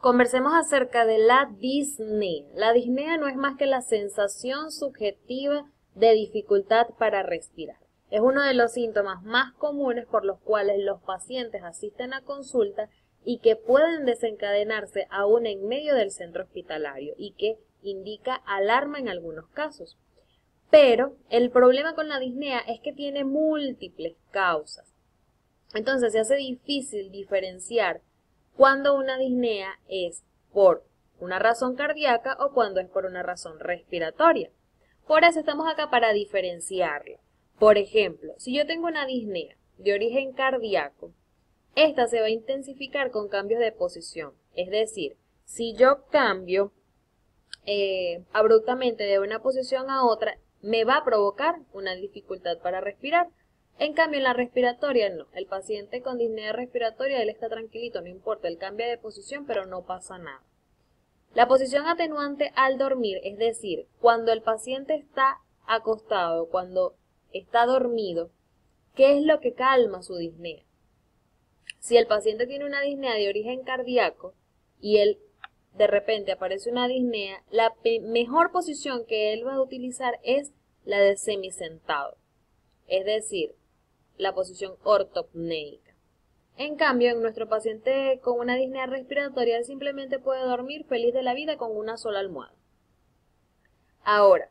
Conversemos acerca de la disnea. La disnea no es más que la sensación subjetiva de dificultad para respirar. Es uno de los síntomas más comunes por los cuales los pacientes asisten a consulta y que pueden desencadenarse aún en medio del centro hospitalario y que indica alarma en algunos casos. Pero el problema con la disnea es que tiene múltiples causas. Entonces se hace difícil diferenciar cuando una disnea es por una razón cardíaca o cuando es por una razón respiratoria. Por eso estamos acá para diferenciarla. Por ejemplo, si yo tengo una disnea de origen cardíaco, esta se va a intensificar con cambios de posición. Es decir, si yo cambio abruptamente de una posición a otra, me va a provocar una dificultad para respirar. En cambio, en la respiratoria no. El paciente con disnea respiratoria, él está tranquilito, no importa, él cambia de posición, pero no pasa nada. La posición atenuante al dormir, es decir, cuando el paciente está acostado, cuando está dormido, ¿qué es lo que calma su disnea? Si el paciente tiene una disnea de origen cardíaco y él de repente aparece una disnea, la mejor posición que él va a utilizar es la de semisentado, es decir, la posición ortopnéica. En cambio, en nuestro paciente con una disnea respiratoria, él simplemente puede dormir feliz de la vida con una sola almohada. Ahora,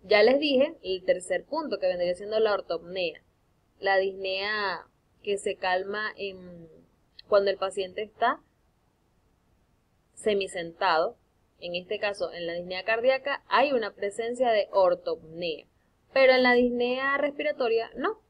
ya les dije el tercer punto que vendría siendo la ortopnea, la disnea que se calma cuando el paciente está semisentado. En este caso, en la disnea cardíaca hay una presencia de ortopnea, pero en la disnea respiratoria no.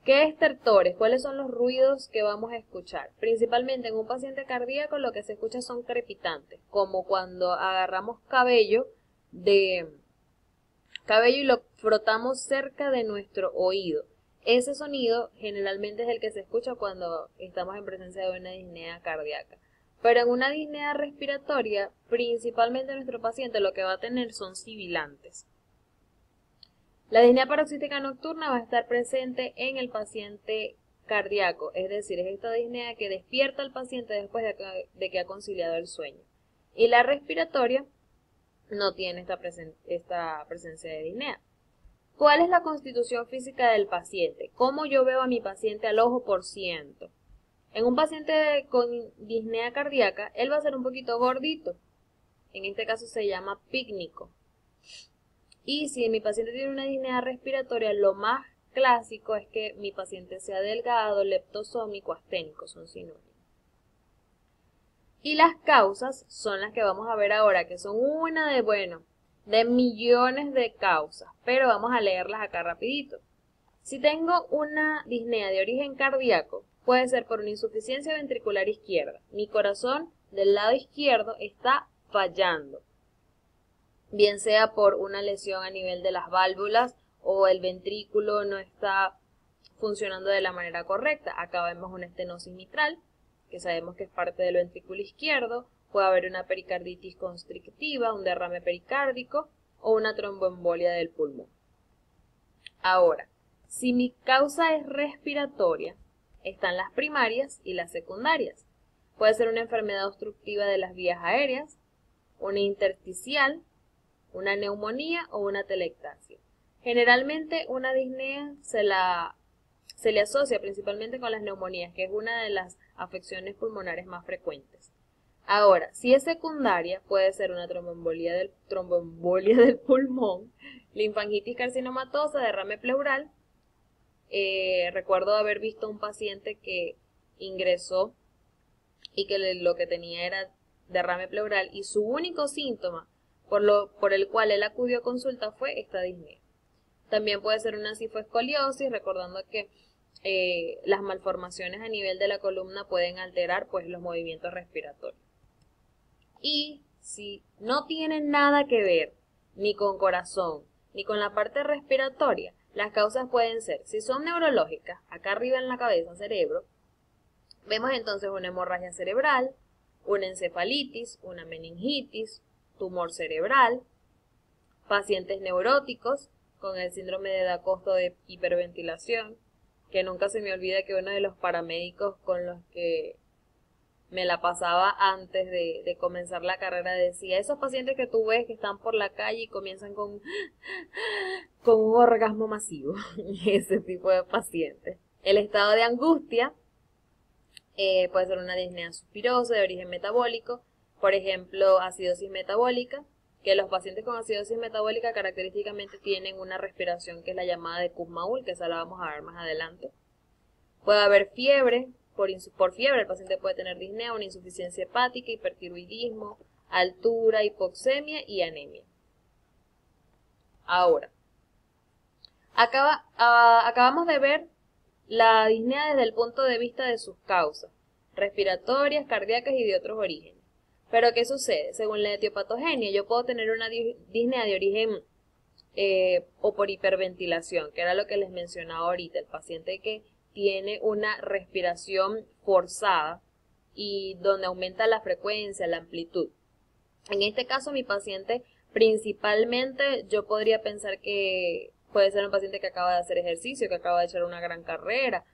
¿Qué estertores? ¿Cuáles son los ruidos que vamos a escuchar? Principalmente en un paciente cardíaco lo que se escucha son crepitantes, como cuando agarramos cabello y lo frotamos cerca de nuestro oído. Ese sonido generalmente es el que se escucha cuando estamos en presencia de una disnea cardíaca. Pero en una disnea respiratoria, principalmente nuestro paciente lo que va a tener son sibilantes. La disnea paroxística nocturna va a estar presente en el paciente cardíaco, es decir, es esta disnea que despierta al paciente después de que ha conciliado el sueño. Y la respiratoria no tiene esta presencia de disnea. ¿Cuál es la constitución física del paciente? ¿Cómo yo veo a mi paciente al ojo por ciento? En un paciente con disnea cardíaca, él va a ser un poquito gordito. En este caso se llama pícnico. Y si mi paciente tiene una disnea respiratoria, lo más clásico es que mi paciente sea delgado, leptosómico, asténico, son sinónimos. Y las causas son las que vamos a ver ahora, que son una de millones de causas, pero vamos a leerlas acá rapidito. Si tengo una disnea de origen cardíaco, puede ser por una insuficiencia ventricular izquierda. Mi corazón del lado izquierdo está fallando, bien sea por una lesión a nivel de las válvulas o el ventrículo no está funcionando de la manera correcta. Acá vemos una estenosis mitral, que sabemos que es parte del ventrículo izquierdo. Puede haber una pericarditis constrictiva, un derrame pericárdico o una tromboembolia del pulmón. Ahora, si mi causa es respiratoria, están las primarias y las secundarias. Puede ser una enfermedad obstructiva de las vías aéreas, una intersticial, una neumonía o una telectasia. Generalmente una disnea se le asocia principalmente con las neumonías, que es una de las afecciones pulmonares más frecuentes. Ahora, si es secundaria, puede ser una tromboembolia del pulmón, linfangitis carcinomatosa, derrame pleural. Recuerdo haber visto un paciente que ingresó y que lo que tenía era derrame pleural y su único síntoma por el cual él acudió a consulta fue esta disnea. También puede ser una cifoescoliosis, recordando que las malformaciones a nivel de la columna pueden alterar pues los movimientos respiratorios. Y si no tienen nada que ver ni con corazón ni con la parte respiratoria, las causas pueden ser, si son neurológicas, acá arriba en la cabeza, cerebro, vemos entonces una hemorragia cerebral, una encefalitis, una meningitis, tumor cerebral, pacientes neuróticos con el síndrome de Da Costa de hiperventilación, que nunca se me olvida que uno de los paramédicos con los que me la pasaba antes de comenzar la carrera, decía, esos pacientes que tú ves que están por la calle y comienzan con un orgasmo masivo, ese tipo de pacientes. El estado de angustia puede ser una disnea suspirosa de origen metabólico, por ejemplo, acidosis metabólica, que los pacientes con acidosis metabólica característicamente tienen una respiración que es la llamada de Kussmaul, que esa la vamos a ver más adelante. Puede haber fiebre, por fiebre el paciente puede tener disnea, una insuficiencia hepática, hipertiroidismo, altura, hipoxemia y anemia. Ahora, acabamos de ver la disnea desde el punto de vista de sus causas, respiratorias, cardíacas y de otros orígenes. Pero ¿qué sucede? Según la etiopatogenia, yo puedo tener una disnea de origen o por hiperventilación, que era lo que les mencionaba ahorita, el paciente que tiene una respiración forzada y donde aumenta la frecuencia, la amplitud. En este caso, mi paciente principalmente yo podría pensar que puede ser un paciente que acaba de hacer ejercicio, que acaba de echar una gran carrera,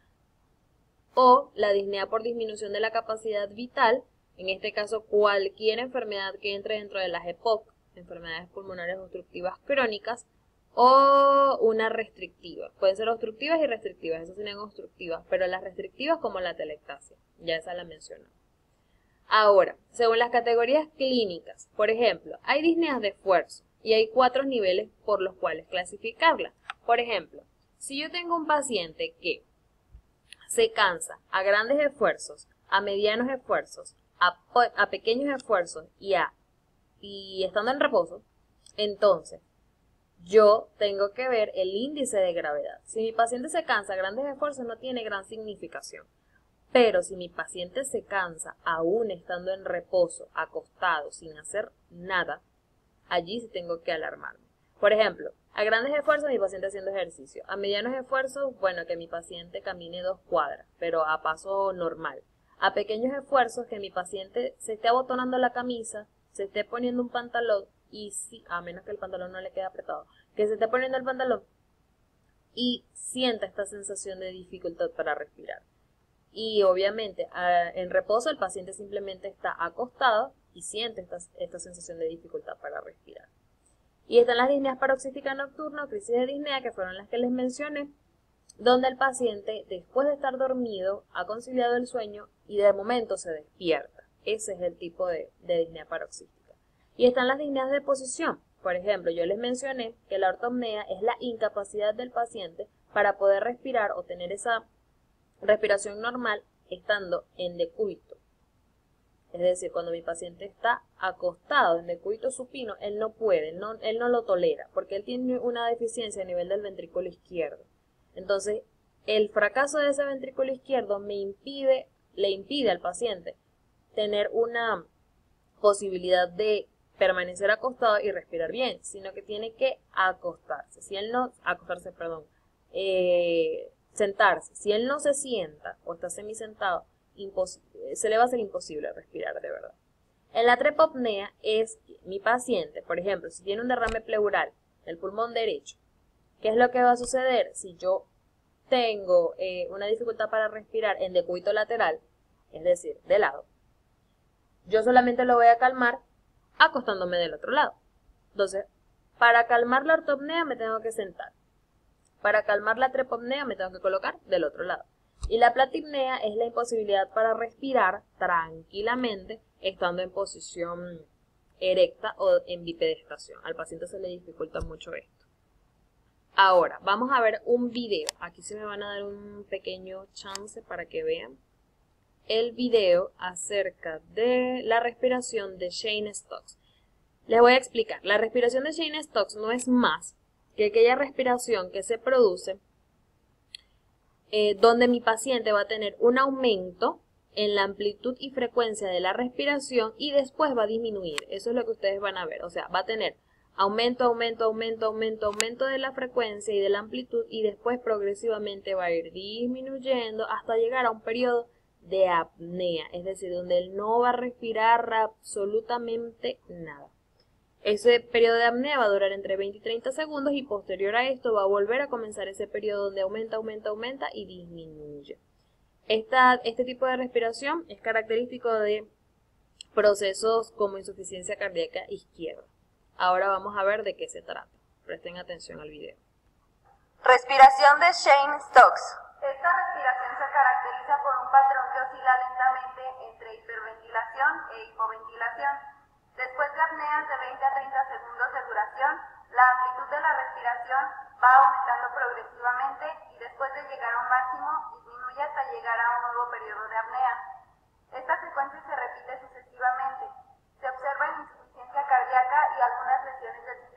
o la disnea por disminución de la capacidad vital, en este caso cualquier enfermedad que entre dentro de las EPOC, enfermedades pulmonares obstructivas crónicas, o una restrictiva. Pueden ser obstructivas y restrictivas, esas serían obstructivas, pero las restrictivas como la telectasia, ya esa la mencioné. Ahora, según las categorías clínicas, por ejemplo, hay disneas de esfuerzo y hay 4 niveles por los cuales clasificarlas. Por ejemplo, si yo tengo un paciente que se cansa a grandes esfuerzos, a medianos esfuerzos, a pequeños esfuerzos y estando en reposo, entonces yo tengo que ver el índice de gravedad. Si mi paciente se cansa a grandes esfuerzos no tiene gran significación. Pero si mi paciente se cansa aún estando en reposo, acostado, sin hacer nada, allí sí tengo que alarmarme. Por ejemplo, a grandes esfuerzos mi paciente haciendo ejercicio. A medianos esfuerzos, bueno, que mi paciente camine 2 cuadras, pero a paso normal. A pequeños esfuerzos, que mi paciente se esté abotonando la camisa, se esté poniendo un pantalón, y sí, a menos que el pantalón no le quede apretado, que se esté poniendo el pantalón y sienta esta sensación de dificultad para respirar. Y obviamente en reposo el paciente simplemente está acostado y siente esta sensación de dificultad para respirar. Y están las disneas paroxísticas nocturnas, crisis de disnea, que fueron las que les mencioné, donde el paciente después de estar dormido ha conciliado el sueño y de momento se despierta. Ese es el tipo de disnea paroxística. Y están las disneas de posición. Por ejemplo, yo les mencioné que la ortopnea es la incapacidad del paciente para poder respirar o tener esa respiración normal estando en decúbito. Es decir, cuando mi paciente está acostado en decúbito supino, él no puede, él no lo tolera, porque él tiene una deficiencia a nivel del ventrículo izquierdo. Entonces, el fracaso de ese ventrículo izquierdo le impide al paciente tener una posibilidad de permanecer acostado y respirar bien, sino que tiene que acostarse. Sentarse. Si él no se sienta o está semisentado, se le va a hacer imposible respirar de verdad. En la trepopnea es mi paciente, por ejemplo, si tiene un derrame pleural del pulmón derecho, ¿qué es lo que va a suceder? Si yo tengo una dificultad para respirar en decúbito lateral, es decir, de lado, yo solamente lo voy a calmar acostándome del otro lado. Entonces, para calmar la ortopnea me tengo que sentar. Para calmar la trepopnea me tengo que colocar del otro lado. Y la platipnea es la imposibilidad para respirar tranquilamente estando en posición erecta o en bipedestación. Al paciente se le dificulta mucho esto. Ahora, vamos a ver un video. Aquí se me van a dar un pequeño chance para que vean el video acerca de la respiración de Cheyne-Stokes. Les voy a explicar. La respiración de Cheyne-Stokes no es más que aquella respiración que se produce donde mi paciente va a tener un aumento en la amplitud y frecuencia de la respiración y después va a disminuir. Eso es lo que ustedes van a ver. O sea, va a tener aumento de la frecuencia y de la amplitud y después progresivamente va a ir disminuyendo hasta llegar a un periodo de apnea, es decir, donde él no va a respirar absolutamente nada. Ese periodo de apnea va a durar entre 20 y 30 segundos y posterior a esto va a volver a comenzar ese periodo donde aumenta y disminuye. Este tipo de respiración es característico de procesos como insuficiencia cardíaca izquierda. Ahora vamos a ver de qué se trata. Presten atención al video. Respiración de Cheyne-Stokes. Esta respiración se caracteriza por un patrón que oscila lentamente entre hiperventilación e hipoventilación. Después de apneas de 20 a 30 segundos de duración, la amplitud de la respiración va aumentando progresivamente y después de llegar a un máximo, disminuye hasta llegar a un nuevo periodo de apnea. Esta secuencia se repite sucesivamente. Se observa en insuficiencia cardíaca y algunas lesiones del sistema